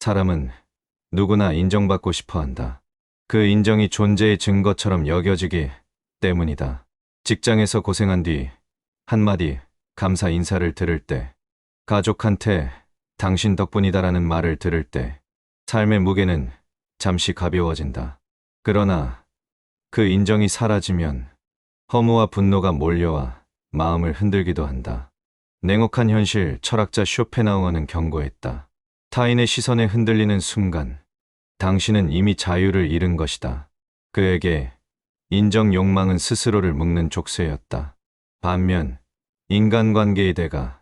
사람은 누구나 인정받고 싶어 한다. 그 인정이 존재의 증거처럼 여겨지기 때문이다. 직장에서 고생한 뒤 한마디 감사 인사를 들을 때, 가족한테 당신 덕분이다라는 말을 들을 때, 삶의 무게는 잠시 가벼워진다. 그러나 그 인정이 사라지면 허무와 분노가 몰려와 마음을 흔들기도 한다. 냉혹한 현실 철학자 쇼펜하우어는 경고했다. 타인의 시선에 흔들리는 순간, 당신은 이미 자유를 잃은 것이다. 그에게 인정 욕망은 스스로를 묶는 족쇄였다. 반면 인간관계의 대가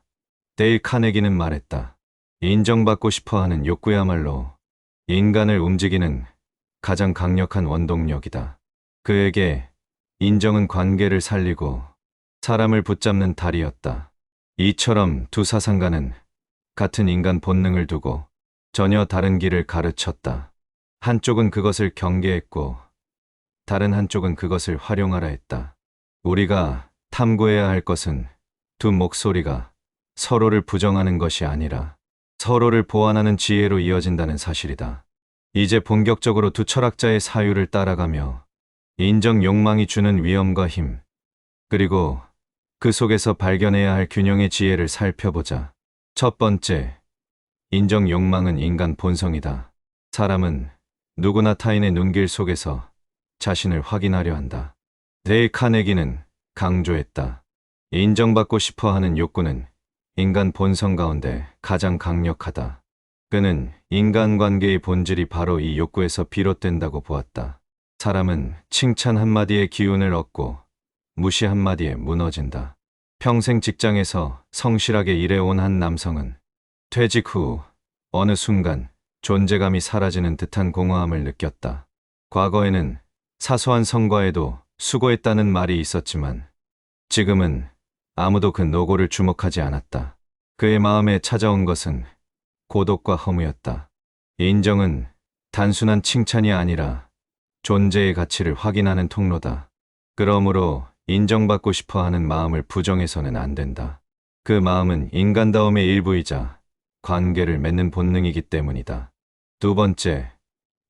데일 카네기는 말했다. 인정받고 싶어하는 욕구야말로 인간을 움직이는 가장 강력한 원동력이다. 그에게 인정은 관계를 살리고 사람을 붙잡는 다리였다. 이처럼 두 사상가는 같은 인간 본능을 두고 전혀 다른 길을 가르쳤다. 한쪽은 그것을 경계했고 다른 한쪽은 그것을 활용하라 했다. 우리가 탐구해야 할 것은 두 목소리가 서로를 부정하는 것이 아니라 서로를 보완하는 지혜로 이어진다는 사실이다. 이제 본격적으로 두 철학자의 사유를 따라가며 인정 욕망이 주는 위험과 힘, 그리고 그 속에서 발견해야 할 균형의 지혜를 살펴보자. 첫 번째, 인정 욕망은 인간 본성이다. 사람은 누구나 타인의 눈길 속에서 자신을 확인하려 한다. 데일 카네기는 강조했다. 인정받고 싶어 하는 욕구는 인간 본성 가운데 가장 강력하다. 그는 인간관계의 본질이 바로 이 욕구에서 비롯된다고 보았다. 사람은 칭찬 한마디에 기운을 얻고 무시 한마디에 무너진다. 평생 직장에서 성실하게 일해온 한 남성은 퇴직 후 어느 순간 존재감이 사라지는 듯한 공허함을 느꼈다. 과거에는 사소한 성과에도 수고했다는 말이 있었지만 지금은 아무도 그 노고를 주목하지 않았다. 그의 마음에 찾아온 것은 고독과 허무였다. 인정은 단순한 칭찬이 아니라 존재의 가치를 확인하는 통로다. 그러므로 인정받고 싶어 하는 마음을 부정해서는 안 된다. 그 마음은 인간다움의 일부이자 관계를 맺는 본능이기 때문이다. 두 번째,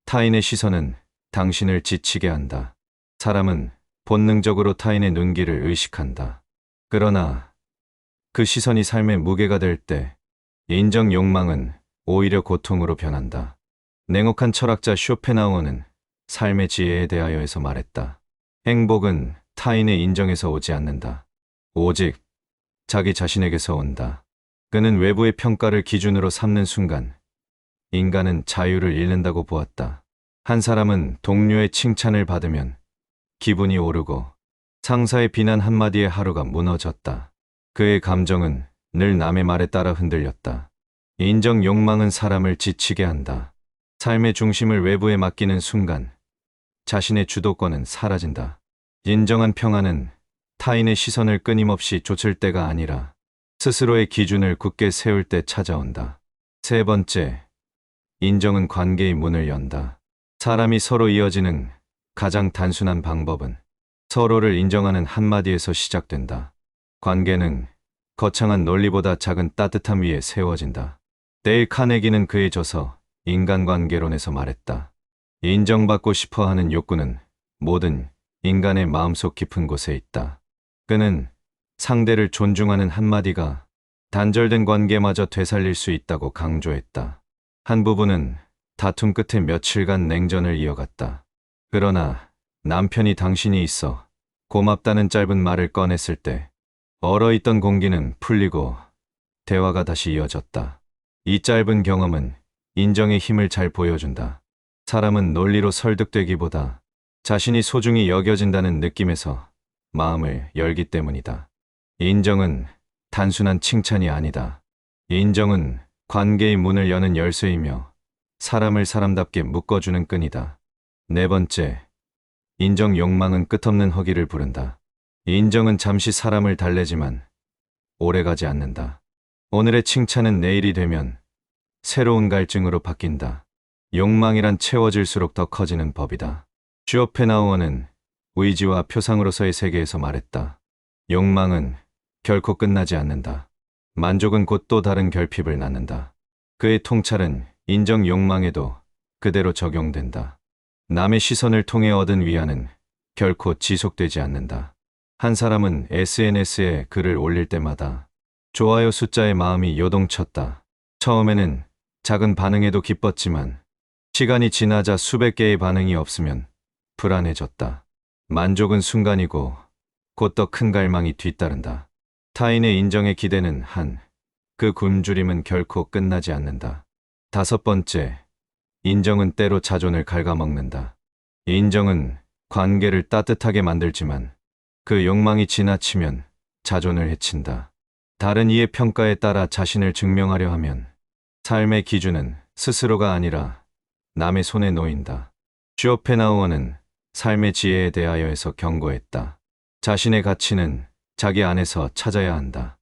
타인의 시선은 당신을 지치게 한다. 사람은 본능적으로 타인의 눈길을 의식한다. 그러나 그 시선이 삶의 무게가 될 때 인정 욕망은 오히려 고통으로 변한다. 냉혹한 철학자 쇼펜하우어는 삶의 지혜에 대하여에서 말했다. 행복은 타인의 인정에서 오지 않는다. 오직 자기 자신에게서 온다. 그는 외부의 평가를 기준으로 삼는 순간 인간은 자유를 잃는다고 보았다. 한 사람은 동료의 칭찬을 받으면 기분이 오르고 상사의 비난 한마디에 하루가 무너졌다. 그의 감정은 늘 남의 말에 따라 흔들렸다. 인정 욕망은 사람을 지치게 한다. 삶의 중심을 외부에 맡기는 순간 자신의 주도권은 사라진다. 진정한 평안은 타인의 시선을 끊임없이 좇을 때가 아니라 스스로의 기준을 굳게 세울 때 찾아온다. 세 번째, 인정은 관계의 문을 연다. 사람이 서로 이어지는 가장 단순한 방법은 서로를 인정하는 한마디에서 시작된다. 관계는 거창한 논리보다 작은 따뜻함 위에 세워진다. 데일 카네기는 그의 저서 인간관계론에서 말했다. 인정받고 싶어하는 욕구는 모든 인간의 마음속 깊은 곳에 있다. 그는 상대를 존중하는 한마디가 단절된 관계마저 되살릴 수 있다고 강조했다. 한 부부는 다툼 끝에 며칠간 냉전을 이어갔다. 그러나 남편이 당신이 있어 고맙다는 짧은 말을 꺼냈을 때 얼어있던 공기는 풀리고 대화가 다시 이어졌다. 이 짧은 경험은 인정의 힘을 잘 보여준다. 사람은 논리로 설득되기보다 자신이 소중히 여겨진다는 느낌에서 마음을 열기 때문이다. 인정은 단순한 칭찬이 아니다. 인정은 관계의 문을 여는 열쇠이며 사람을 사람답게 묶어주는 끈이다. 네 번째, 인정 욕망은 끝없는 허기를 부른다. 인정은 잠시 사람을 달래지만 오래가지 않는다. 오늘의 칭찬은 내일이 되면 새로운 갈증으로 바뀐다. 욕망이란 채워질수록 더 커지는 법이다. 쇼펜하우어는 의지와 표상으로서의 세계에서 말했다. 욕망은 결코 끝나지 않는다. 만족은 곧 또 다른 결핍을 낳는다. 그의 통찰은 인정 욕망에도 그대로 적용된다. 남의 시선을 통해 얻은 위안은 결코 지속되지 않는다. 한 사람은 SNS에 글을 올릴 때마다 좋아요 숫자에 마음이 요동쳤다. 처음에는 작은 반응에도 기뻤지만 시간이 지나자 수백 개의 반응이 없으면 불안해졌다. 만족은 순간이고 곧 더 큰 갈망이 뒤따른다. 타인의 인정에 기대는 한 그 굶주림은 결코 끝나지 않는다. 다섯 번째, 인정은 때로 자존을 갉아먹는다. 인정은 관계를 따뜻하게 만들지만 그 욕망이 지나치면 자존을 해친다. 다른 이의 평가에 따라 자신을 증명하려 하면 삶의 기준은 스스로가 아니라 남의 손에 놓인다. 쇼펜하우어는 삶의 지혜에 대하여에서 경고했다. 자신의 가치는 자기 안에서 찾아야 한다.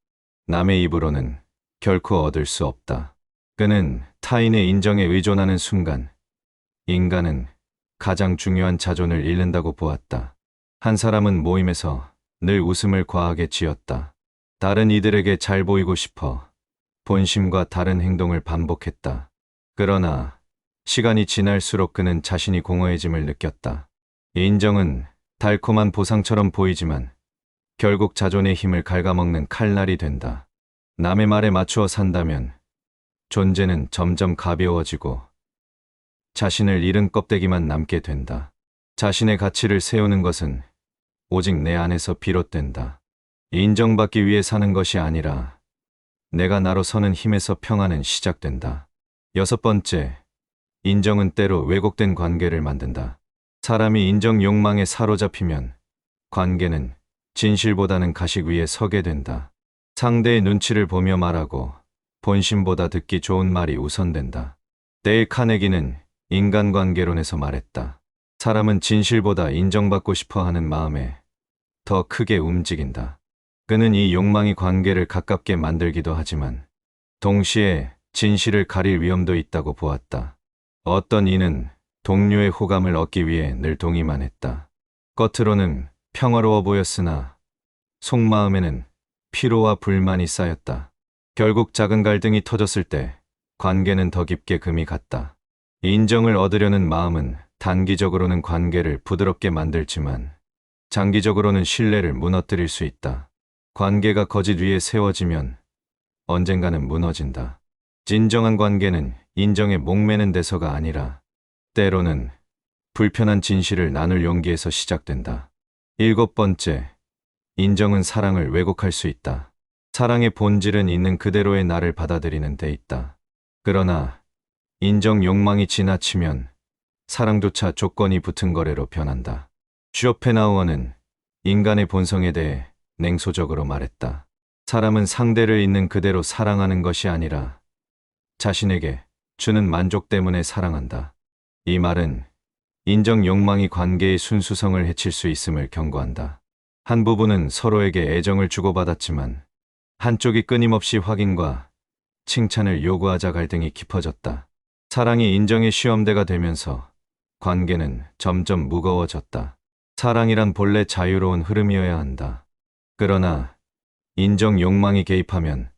남의 입으로는 결코 얻을 수 없다. 그는 타인의 인정에 의존하는 순간 인간은 가장 중요한 자존을 잃는다고 보았다. 한 사람은 모임에서 늘 웃음을 과하게 지었다. 다른 이들에게 잘 보이고 싶어 본심과 다른 행동을 반복했다. 그러나 시간이 지날수록 그는 자신이 공허해짐을 느꼈다. 인정은 달콤한 보상처럼 보이지만 결국 자존의 힘을 갉아먹는 칼날이 된다. 남의 말에 맞추어 산다면 존재는 점점 가벼워지고 자신을 잃은 껍데기만 남게 된다. 자신의 가치를 세우는 것은 오직 내 안에서 비롯된다. 인정받기 위해 사는 것이 아니라 내가 나로 서는 힘에서 평안은 시작된다. 여섯 번째, 인정은 때로 왜곡된 관계를 만든다. 사람이 인정 욕망에 사로잡히면 관계는 진실보다는 가식 위에 서게 된다. 상대의 눈치를 보며 말하고 본심보다 듣기 좋은 말이 우선된다. 데일 카네기는 인간관계론에서 말했다. 사람은 진실보다 인정받고 싶어 하는 마음에 더 크게 움직인다. 그는 이 욕망이 관계를 가깝게 만들기도 하지만 동시에 진실을 가릴 위험도 있다고 보았다. 어떤 이는 동료의 호감을 얻기 위해 늘 동의만 했다. 겉으로는 평화로워 보였으나 속마음에는 피로와 불만이 쌓였다. 결국 작은 갈등이 터졌을 때 관계는 더 깊게 금이 갔다. 인정을 얻으려는 마음은 단기적으로는 관계를 부드럽게 만들지만 장기적으로는 신뢰를 무너뜨릴 수 있다. 관계가 거짓 위에 세워지면 언젠가는 무너진다. 진정한 관계는 인정에 목매는 데서가 아니라 때로는 불편한 진실을 나눌 용기에서 시작된다. 일곱 번째, 인정은 사랑을 왜곡할 수 있다. 사랑의 본질은 있는 그대로의 나를 받아들이는 데 있다. 그러나 인정 욕망이 지나치면 사랑조차 조건이 붙은 거래로 변한다. 쇼펜하우어는 인간의 본성에 대해 냉소적으로 말했다. 사람은 상대를 있는 그대로 사랑하는 것이 아니라 자신에게 주는 만족 때문에 사랑한다. 이 말은 인정 욕망이 관계의 순수성을 해칠 수 있음을 경고한다. 한 부부는 서로에게 애정을 주고받았지만 한쪽이 끊임없이 확인과 칭찬을 요구하자 갈등이 깊어졌다. 사랑이 인정의 시험대가 되면서 관계는 점점 무거워졌다. 사랑이란 본래 자유로운 흐름이어야 한다. 그러나 인정 욕망이 개입하면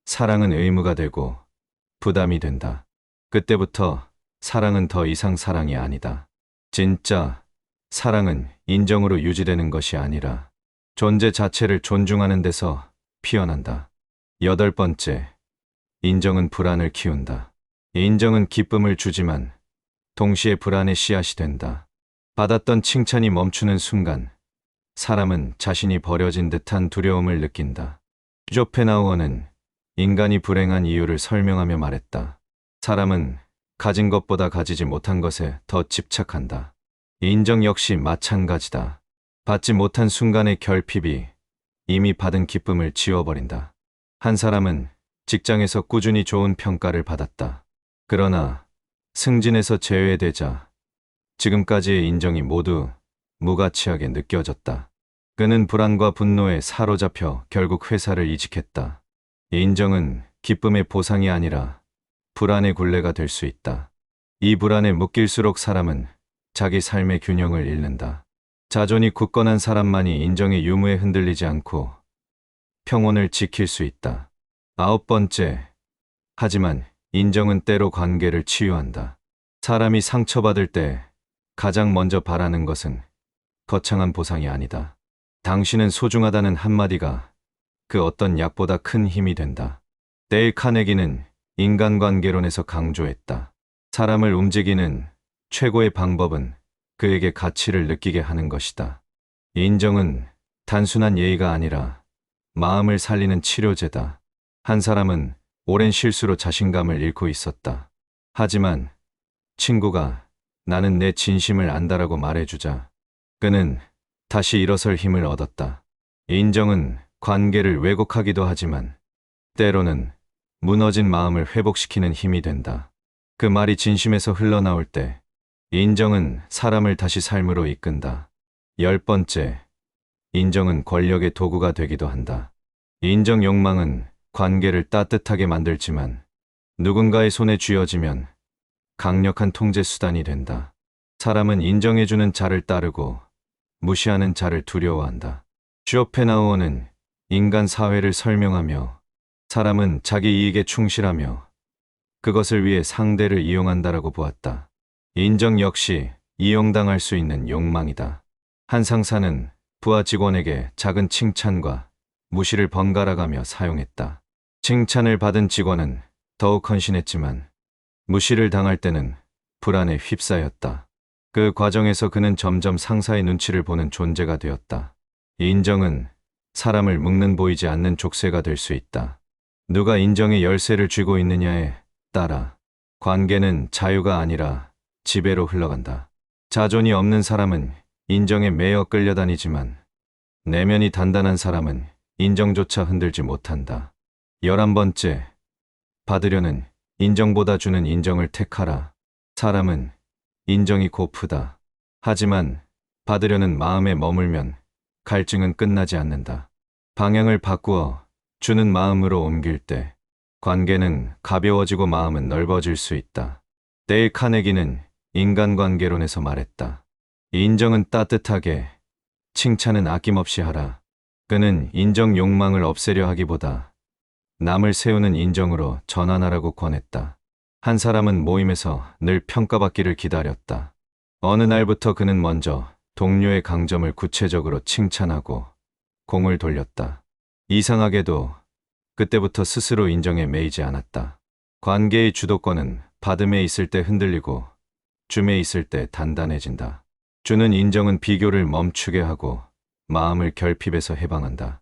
사랑은 의무가 되고 부담이 된다. 그때부터 사랑은 더 이상 사랑이 아니다. 진짜 사랑은 인정으로 유지되는 것이 아니라 존재 자체를 존중하는 데서 피어난다. 여덟 번째, 인정은 불안을 키운다. 인정은 기쁨을 주지만 동시에 불안의 씨앗이 된다. 받았던 칭찬이 멈추는 순간 사람은 자신이 버려진 듯한 두려움을 느낀다. 쇼펜하우어는 인간이 불행한 이유를 설명하며 말했다. 사람은 가진 것보다 가지지 못한 것에 더 집착한다. 인정 역시 마찬가지다. 받지 못한 순간의 결핍이 이미 받은 기쁨을 지워버린다. 한 사람은 직장에서 꾸준히 좋은 평가를 받았다. 그러나 승진에서 제외되자 지금까지의 인정이 모두 무가치하게 느껴졌다. 그는 불안과 분노에 사로잡혀 결국 회사를 이직했다. 인정은 기쁨의 보상이 아니라 불안의 굴레가 될 수 있다. 이 불안에 묶일수록 사람은 자기 삶의 균형을 잃는다. 자존이 굳건한 사람만이 인정의 유무에 흔들리지 않고 평온을 지킬 수 있다. 아홉 번째, 하지만 인정은 때로 관계를 치유한다. 사람이 상처받을 때 가장 먼저 바라는 것은 거창한 보상이 아니다. 당신은 소중하다는 한마디가 그 어떤 약보다 큰 힘이 된다. 데일 카네기는 인간관계론에서 강조했다. 사람을 움직이는 최고의 방법은 그에게 가치를 느끼게 하는 것이다. 인정은 단순한 예의가 아니라 마음을 살리는 치료제다. 한 사람은 오랜 실수로 자신감을 잃고 있었다. 하지만 친구가 나는 내 진심을 안다라고 말해주자 그는 다시 일어설 힘을 얻었다. 인정은 관계를 왜곡하기도 하지만 때로는 무너진 마음을 회복시키는 힘이 된다. 그 말이 진심에서 흘러나올 때 인정은 사람을 다시 삶으로 이끈다. 10번째, 인정은 권력의 도구가 되기도 한다. 인정 욕망은 관계를 따뜻하게 만들지만 누군가의 손에 쥐어지면 강력한 통제 수단이 된다. 사람은 인정해주는 자를 따르고 무시하는 자를 두려워한다. 쇼펜하우어는 인간 사회를 설명하며 사람은 자기 이익에 충실하며 그것을 위해 상대를 이용한다라고 보았다. 인정 역시 이용당할 수 있는 욕망이다. 한 상사는 부하 직원에게 작은 칭찬과 무시를 번갈아가며 사용했다. 칭찬을 받은 직원은 더욱 헌신했지만 무시를 당할 때는 불안에 휩싸였다. 그 과정에서 그는 점점 상사의 눈치를 보는 존재가 되었다. 인정은 사람을 묶는 보이지 않는 족쇄가 될 수 있다. 누가 인정의 열쇠를 쥐고 있느냐에 따라 관계는 자유가 아니라 지배로 흘러간다. 자존이 없는 사람은 인정에 매여 끌려다니지만 내면이 단단한 사람은 인정조차 흔들지 못한다. 11번째, 받으려는 인정보다 주는 인정을 택하라. 사람은 인정이 고프다. 하지만 받으려는 마음에 머물면 갈증은 끝나지 않는다. 방향을 바꾸어 주는 마음으로 옮길 때 관계는 가벼워지고 마음은 넓어질 수 있다. 데일 카네기는 인간관계론에서 말했다. 인정은 따뜻하게, 칭찬은 아낌없이 하라. 그는 인정 욕망을 없애려 하기보다 남을 세우는 인정으로 전환하라고 권했다. 한 사람은 모임에서 늘 평가받기를 기다렸다. 어느 날부터 그는 먼저 동료의 강점을 구체적으로 칭찬하고 공을 돌렸다. 이상하게도 그때부터 스스로 인정에 매이지 않았다. 관계의 주도권은 받음에 있을 때 흔들리고 줌에 있을 때 단단해진다. 주는 인정은 비교를 멈추게 하고 마음을 결핍에서 해방한다.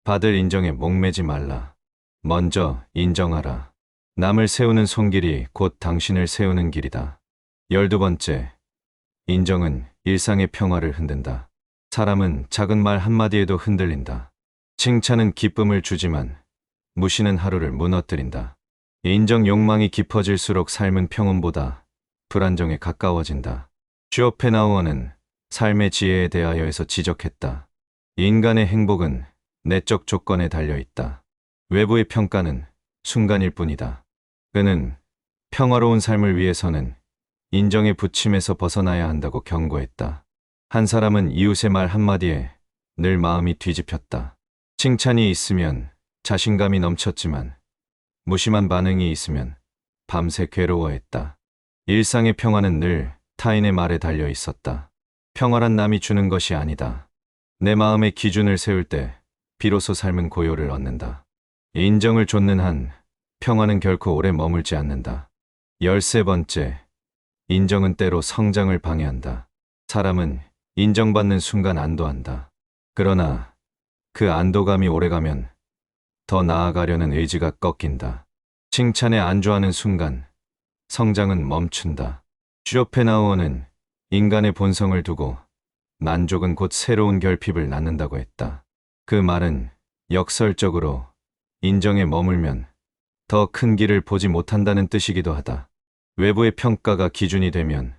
받을 인정에 목매지 말라. 먼저 인정하라. 남을 세우는 손길이 곧 당신을 세우는 길이다. 12번째, 인정은 일상의 평화를 흔든다. 사람은 작은 말 한마디에도 흔들린다. 칭찬은 기쁨을 주지만 무시는 하루를 무너뜨린다. 인정 욕망이 깊어질수록 삶은 평온보다 불안정에 가까워진다. 쇼펜하우어는 삶의 지혜에 대하여에서 지적했다. 인간의 행복은 내적 조건에 달려 있다. 외부의 평가는 순간일 뿐이다. 그는 평화로운 삶을 위해서는 인정의 부침에서 벗어나야 한다고 경고했다. 한 사람은 이웃의 말 한마디에 늘 마음이 뒤집혔다. 칭찬이 있으면 자신감이 넘쳤지만 무심한 반응이 있으면 밤새 괴로워했다. 일상의 평화는 늘 타인의 말에 달려 있었다. 평화란 남이 주는 것이 아니다. 내 마음의 기준을 세울 때 비로소 삶은 고요를 얻는다. 인정을 좇는 한 평화는 결코 오래 머물지 않는다. 13번째, 인정은 때로 성장을 방해한다. 사람은 인정받는 순간 안도한다. 그러나 그 안도감이 오래가면 더 나아가려는 의지가 꺾인다. 칭찬에 안주하는 순간 성장은 멈춘다. 쇼펜하우어는 인간의 본성을 두고 만족은 곧 새로운 결핍을 낳는다고 했다. 그 말은 역설적으로 인정에 머물면 더 큰 길을 보지 못한다는 뜻이기도 하다. 외부의 평가가 기준이 되면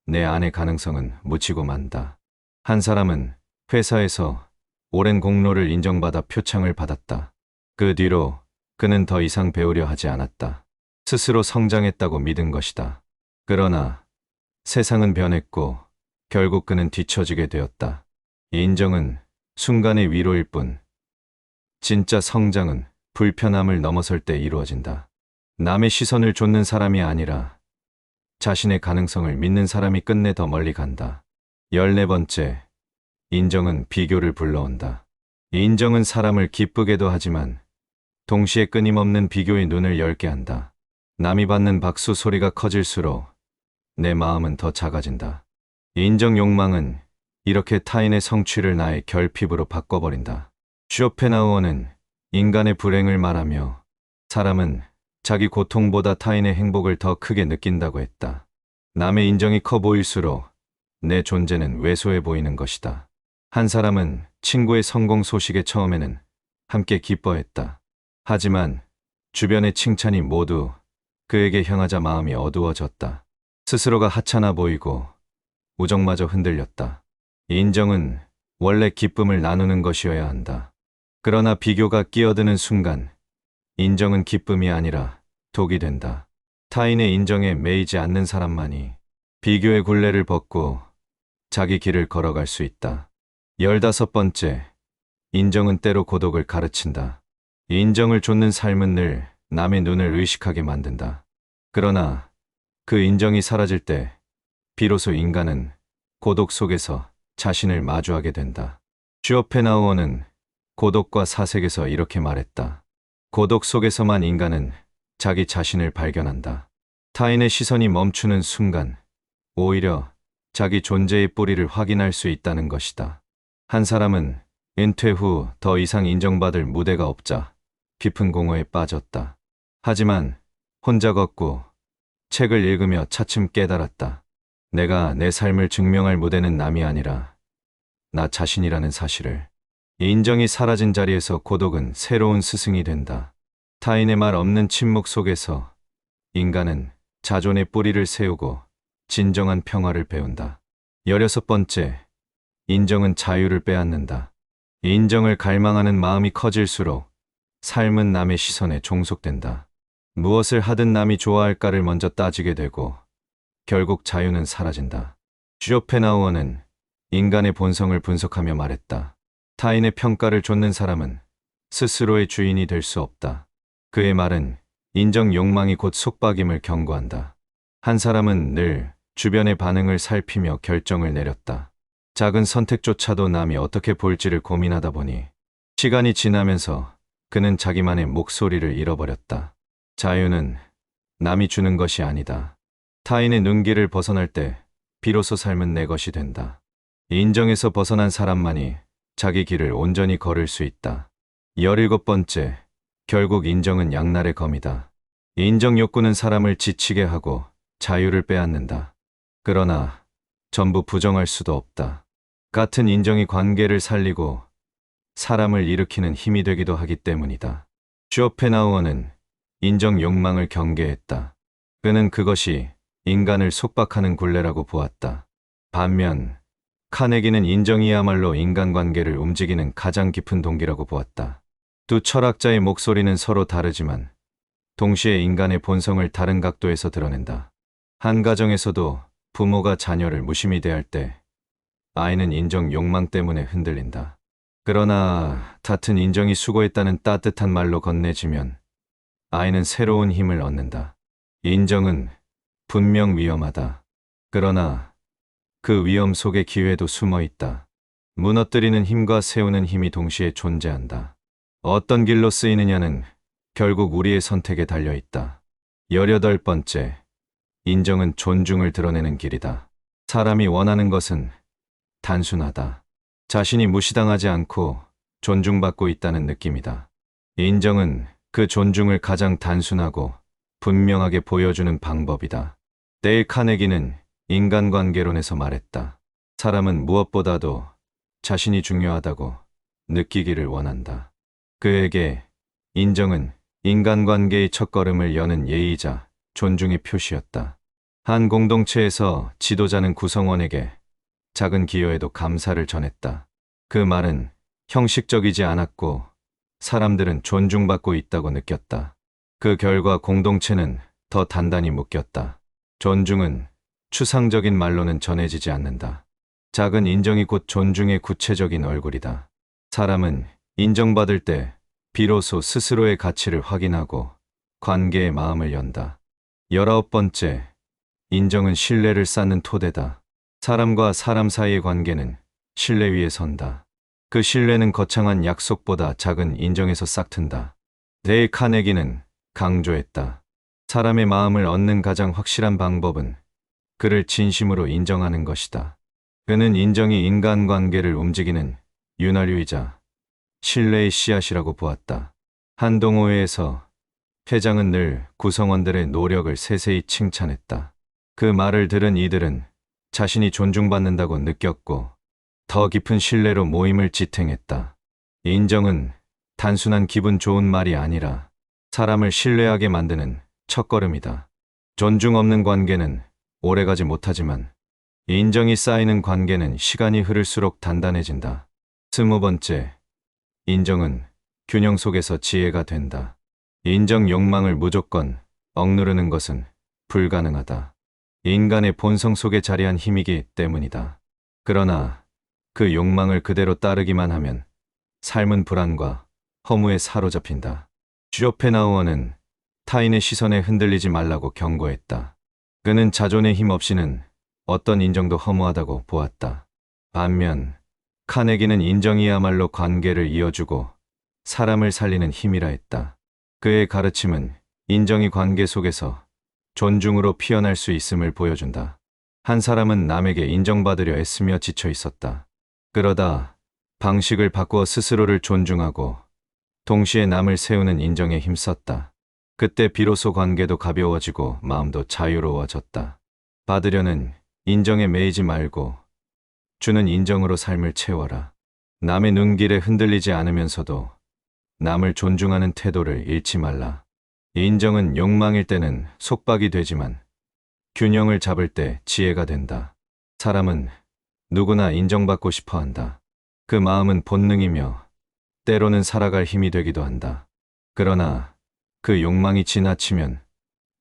내 안의 가능성은 묻히고 만다. 한 사람은 회사에서 오랜 공로를 인정받아 표창을 받았다. 그 뒤로 그는 더 이상 배우려 하지 않았다. 스스로 성장했다고 믿은 것이다. 그러나 세상은 변했고 결국 그는 뒤처지게 되었다. 인정은 순간의 위로일 뿐 진짜 성장은 불편함을 넘어설 때 이루어진다. 남의 시선을 좇는 사람이 아니라 자신의 가능성을 믿는 사람이 끝내 더 멀리 간다. 14번째, 인정은 비교를 불러온다. 인정은 사람을 기쁘게도 하지만 동시에 끊임없는 비교의 눈을 열게 한다. 남이 받는 박수 소리가 커질수록 내 마음은 더 작아진다. 인정 욕망은 이렇게 타인의 성취를 나의 결핍으로 바꿔버린다. 쇼펜하우어는 인간의 불행을 말하며 사람은 자기 고통보다 타인의 행복을 더 크게 느낀다고 했다. 남의 인정이 커 보일수록 내 존재는 왜소해 보이는 것이다. 한 사람은 친구의 성공 소식에 처음에는 함께 기뻐했다. 하지만 주변의 칭찬이 모두 그에게 향하자 마음이 어두워졌다. 스스로가 하찮아 보이고 우정마저 흔들렸다. 인정은 원래 기쁨을 나누는 것이어야 한다. 그러나 비교가 끼어드는 순간 인정은 기쁨이 아니라 독이 된다. 타인의 인정에 매이지 않는 사람만이 비교의 굴레를 벗고 자기 길을 걸어갈 수 있다. 15번째, 인정은 때로 고독을 가르친다. 인정을 좇는 삶은 늘 남의 눈을 의식하게 만든다. 그러나 그 인정이 사라질 때 비로소 인간은 고독 속에서 자신을 마주하게 된다. 쇼펜하우어는 고독과 사색에서 이렇게 말했다. 고독 속에서만 인간은 자기 자신을 발견한다. 타인의 시선이 멈추는 순간 오히려 자기 존재의 뿌리를 확인할 수 있다는 것이다. 한 사람은 은퇴 후 더 이상 인정받을 무대가 없자 깊은 공허에 빠졌다. 하지만 혼자 걷고 책을 읽으며 차츰 깨달았다. 내가 내 삶을 증명할 무대는 남이 아니라 나 자신이라는 사실을. 인정이 사라진 자리에서 고독은 새로운 스승이 된다. 타인의 말 없는 침묵 속에서 인간은 자존의 뿌리를 세우고 진정한 평화를 배운다. 16번째, 인정은 자유를 빼앗는다. 인정을 갈망하는 마음이 커질수록 삶은 남의 시선에 종속된다. 무엇을 하든 남이 좋아할까를 먼저 따지게 되고 결국 자유는 사라진다. 쇼펜하우어는 인간의 본성을 분석하며 말했다. 타인의 평가를 좇는 사람은 스스로의 주인이 될 수 없다. 그의 말은 인정 욕망이 곧 속박임을 경고한다. 한 사람은 늘 주변의 반응을 살피며 결정을 내렸다. 작은 선택조차도 남이 어떻게 볼지를 고민하다 보니 시간이 지나면서 그는 자기만의 목소리를 잃어버렸다. 자유는 남이 주는 것이 아니다. 타인의 눈길을 벗어날 때 비로소 삶은 내 것이 된다. 인정에서 벗어난 사람만이 자기 길을 온전히 걸을 수 있다. 17번째, 결국 인정은 양날의 검이다. 인정 욕구는 사람을 지치게 하고 자유를 빼앗는다. 그러나 전부 부정할 수도 없다. 같은 인정이 관계를 살리고 사람을 일으키는 힘이 되기도 하기 때문이다. 쇼펜하우어는 인정 욕망을 경계했다. 그는 그것이 인간을 속박하는 굴레라고 보았다. 반면 카네기는 인정이야말로 인간관계를 움직이는 가장 깊은 동기라고 보았다. 두 철학자의 목소리는 서로 다르지만 동시에 인간의 본성을 다른 각도에서 드러낸다. 한 가정에서도 부모가 자녀를 무심히 대할 때 아이는 인정 욕망 때문에 흔들린다. 그러나 같은 인정이 수고했다는 따뜻한 말로 건네지면 아이는 새로운 힘을 얻는다. 인정은 분명 위험하다. 그러나 그 위험 속에 기회도 숨어 있다. 무너뜨리는 힘과 세우는 힘이 동시에 존재한다. 어떤 길로 쓰이느냐는 결국 우리의 선택에 달려 있다. 18번째, 인정은 존중을 드러내는 길이다. 사람이 원하는 것은 단순하다. 자신이 무시당하지 않고 존중받고 있다는 느낌이다. 인정은 그 존중을 가장 단순하고 분명하게 보여주는 방법이다. 데일 카네기는 인간관계론에서 말했다. 사람은 무엇보다도 자신이 중요하다고 느끼기를 원한다. 그에게 인정은 인간관계의 첫걸음을 여는 예의이자 존중의 표시였다. 한 공동체에서 지도자는 구성원에게 작은 기여에도 감사를 전했다. 그 말은 형식적이지 않았고 사람들은 존중받고 있다고 느꼈다. 그 결과 공동체는 더 단단히 묶였다. 존중은 추상적인 말로는 전해지지 않는다. 작은 인정이 곧 존중의 구체적인 얼굴이다. 사람은 인정받을 때 비로소 스스로의 가치를 확인하고 관계의 마음을 연다. 19번째, 인정은 신뢰를 쌓는 토대다. 사람과 사람 사이의 관계는 신뢰 위에 선다. 그 신뢰는 거창한 약속보다 작은 인정에서 싹튼다. 데일 카네기는 강조했다. 사람의 마음을 얻는 가장 확실한 방법은 그를 진심으로 인정하는 것이다. 그는 인정이 인간관계를 움직이는 윤활유이자 신뢰의 씨앗이라고 보았다. 한 동호회에서 회장은 늘 구성원들의 노력을 세세히 칭찬했다. 그 말을 들은 이들은 자신이 존중받는다고 느꼈고 더 깊은 신뢰로 모임을 지탱했다. 인정은 단순한 기분 좋은 말이 아니라 사람을 신뢰하게 만드는 첫걸음이다. 존중 없는 관계는 오래가지 못하지만 인정이 쌓이는 관계는 시간이 흐를수록 단단해진다. 20번째, 인정은 균형 속에서 지혜가 된다. 인정 욕망을 무조건 억누르는 것은 불가능하다. 인간의 본성 속에 자리한 힘이기 때문이다. 그러나 그 욕망을 그대로 따르기만 하면 삶은 불안과 허무에 사로잡힌다. 쇼펜하우어는 타인의 시선에 흔들리지 말라고 경고했다. 그는 자존의 힘 없이는 어떤 인정도 허무하다고 보았다. 반면 카네기는 인정이야말로 관계를 이어주고 사람을 살리는 힘이라 했다. 그의 가르침은 인정이 관계 속에서 존중으로 피어날 수 있음을 보여준다. 한 사람은 남에게 인정받으려 애쓰며 지쳐 있었다. 그러다 방식을 바꾸어 스스로를 존중하고 동시에 남을 세우는 인정에 힘썼다. 그때 비로소 관계도 가벼워지고 마음도 자유로워졌다. 받으려는 인정에 매이지 말고 주는 인정으로 삶을 채워라. 남의 눈길에 흔들리지 않으면서도 남을 존중하는 태도를 잃지 말라. 인정은 욕망일 때는 속박이 되지만 균형을 잡을 때 지혜가 된다. 사람은 누구나 인정받고 싶어 한다. 그 마음은 본능이며 때로는 살아갈 힘이 되기도 한다. 그러나 그 욕망이 지나치면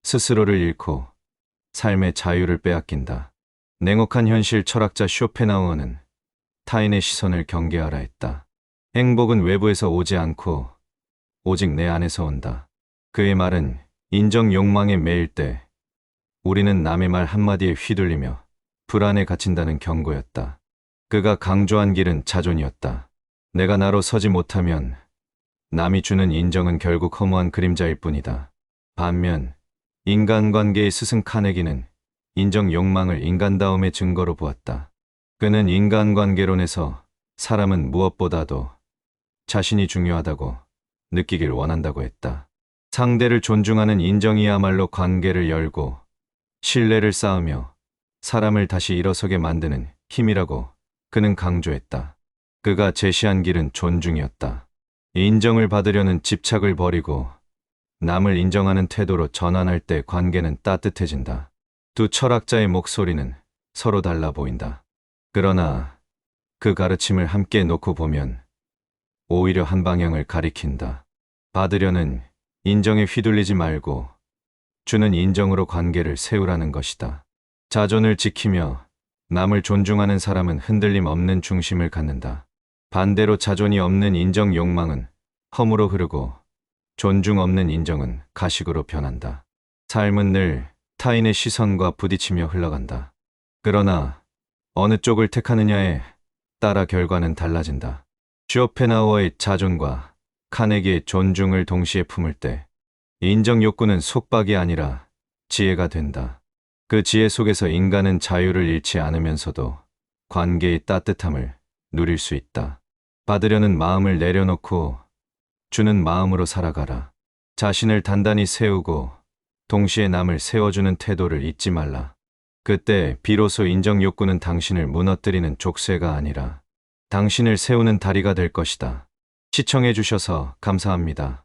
스스로를 잃고 삶의 자유를 빼앗긴다. 냉혹한 현실 철학자 쇼펜하우어는 타인의 시선을 경계하라 했다. 행복은 외부에서 오지 않고 오직 내 안에서 온다. 그의 말은 인정 욕망에 매일 때 우리는 남의 말 한마디에 휘둘리며 불안에 갇힌다는 경고였다. 그가 강조한 길은 자존이었다. 내가 나로 서지 못하면 남이 주는 인정은 결국 허무한 그림자일 뿐이다. 반면 인간관계의 스승 카네기는 인정 욕망을 인간다움의 증거로 보았다. 그는 인간관계론에서 사람은 무엇보다도 자신이 중요하다고 느끼길 원한다고 했다. 상대를 존중하는 인정이야말로 관계를 열고 신뢰를 쌓으며 사람을 다시 일어서게 만드는 힘이라고 그는 강조했다. 그가 제시한 길은 존중이었다. 인정을 받으려는 집착을 버리고 남을 인정하는 태도로 전환할 때 관계는 따뜻해진다. 두 철학자의 목소리는 서로 달라 보인다. 그러나 그 가르침을 함께 놓고 보면 오히려 한 방향을 가리킨다. 받으려는 인정에 휘둘리지 말고 주는 인정으로 관계를 세우라는 것이다. 자존을 지키며 남을 존중하는 사람은 흔들림 없는 중심을 갖는다. 반대로 자존이 없는 인정 욕망은 허무로 흐르고 존중 없는 인정은 가식으로 변한다. 삶은 늘 타인의 시선과 부딪히며 흘러간다. 그러나 어느 쪽을 택하느냐에 따라 결과는 달라진다. 쇼펜하우어의 자존과 카네기의 존중을 동시에 품을 때 인정 욕구는 속박이 아니라 지혜가 된다. 그 지혜 속에서 인간은 자유를 잃지 않으면서도 관계의 따뜻함을 누릴 수 있다. 받으려는 마음을 내려놓고 주는 마음으로 살아가라. 자신을 단단히 세우고 동시에 남을 세워주는 태도를 잊지 말라. 그때 비로소 인정 욕구는 당신을 무너뜨리는 족쇄가 아니라 당신을 세우는 다리가 될 것이다. 시청해 주셔서 감사합니다.